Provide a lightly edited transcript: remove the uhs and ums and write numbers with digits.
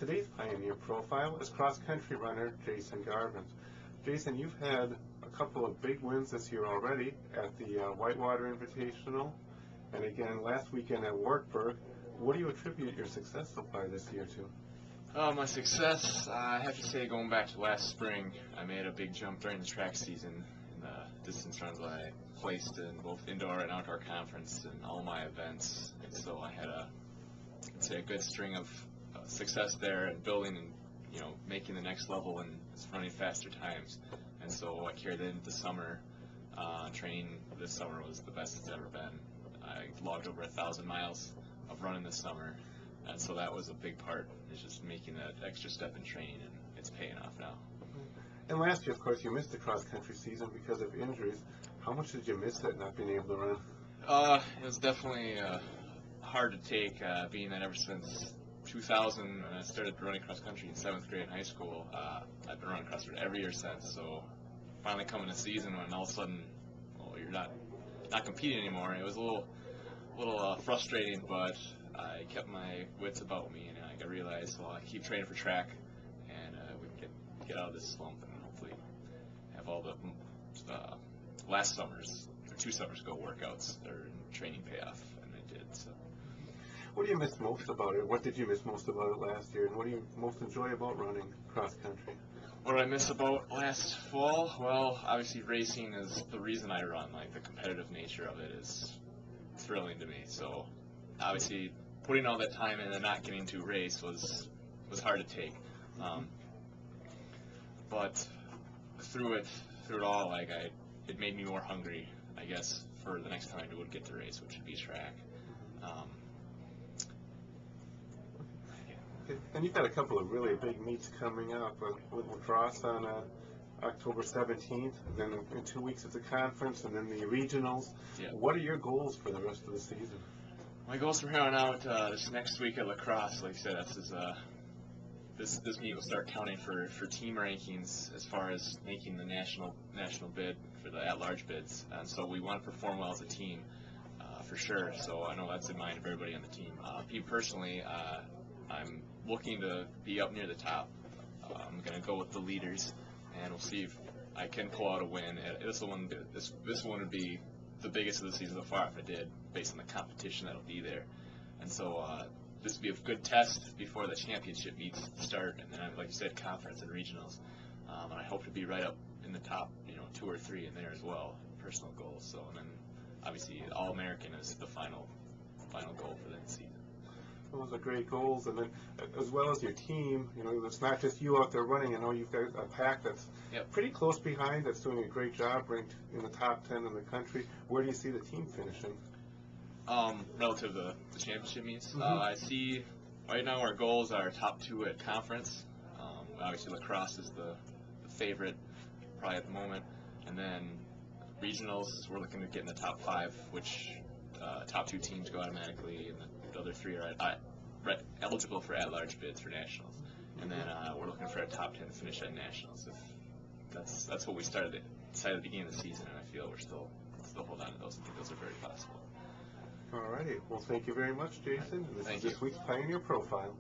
Today's Pioneer Profile is cross-country runner Jason Garvens. Jason, you've had a couple of big wins this year already at the Whitewater Invitational and again last weekend at Wartburg. What do you attribute your success so far this year to? My success, I have to say, going back to last spring, I made a big jump during the track season in the distance runs. I placed in both indoor and outdoor conference in all my events, and so I had a good string of success there and building and making the next level and running faster times. And so I carried it into the summer. Training this summer was the best it's ever been. I logged over 1,000 miles of running this summer. And so that was a big part, is just making that extra step in training, and it's paying off now. And last year, of course, you missed the cross-country season because of injuries. How much did you miss that, not being able to run? It was definitely hard to take, being that ever since 2000, when I started running cross-country in 7th grade in high school, I've been running cross-country every year since. So finally coming a season when all of a sudden, you're not competing anymore, it was a little frustrating, but I kept my wits about me, and I realized, I keep training for track, and we can get out of this slump and hopefully have all the last summer's, or 2 summers ago, workouts or training pay off, and I did. So. What do you miss most about it? What did you miss most about it last year, and what do you most enjoy about running cross country? What did I miss about last fall? Well, obviously racing is the reason I run. Like, the competitive nature of it is thrilling to me. So obviously putting all that time in and not getting to race was hard to take. But through it all, it made me more hungry, I guess, for the next time I would get to race, which would be track. And you've got a couple of really big meets coming up with lacrosse on October 17th, then in 2 weeks it's a conference, and then the regionals. Yeah. What are your goals for the rest of the season? My goals from here on out, this next week at lacrosse, like I said, this meet will start counting for team rankings as far as making the national bid for the at-large bids, and so we want to perform well as a team for sure. So I know that's in mind of everybody on the team. Me personally, I'm looking to be up near the top. I'm going to go with the leaders, and we'll see if I can pull out a win. This one would be the biggest of the season so far if I did, based on the competition that'll be there. And so this would be a good test before the championship meets start, and then, like you said, conference and regionals. And I hope to be right up in the top, 2 or 3 in there as well, personal goals. So, and then obviously All-American is the final goal for that season. Those are great goals, and then as well as your team, it's not just you out there running. I know you've got a pack that's pretty close behind, that's doing a great job, ranked in the top 10 in the country. Where do you see the team finishing? Relative to the championship meets, I see right now our goals are top 2 at conference. Obviously lacrosse is the favorite probably at the moment, and then regionals we're looking to get in the top 5, which top 2 teams go automatically, and the other 3 are eligible for at-large bids for nationals. And then we're looking for a top 10 to finish at nationals. If that's what we decided at the beginning of the season, and I feel we're still hold on to those. I think those are very possible. All righty. Well, thank you very much, Jason. This is this week's Pioneer Profile.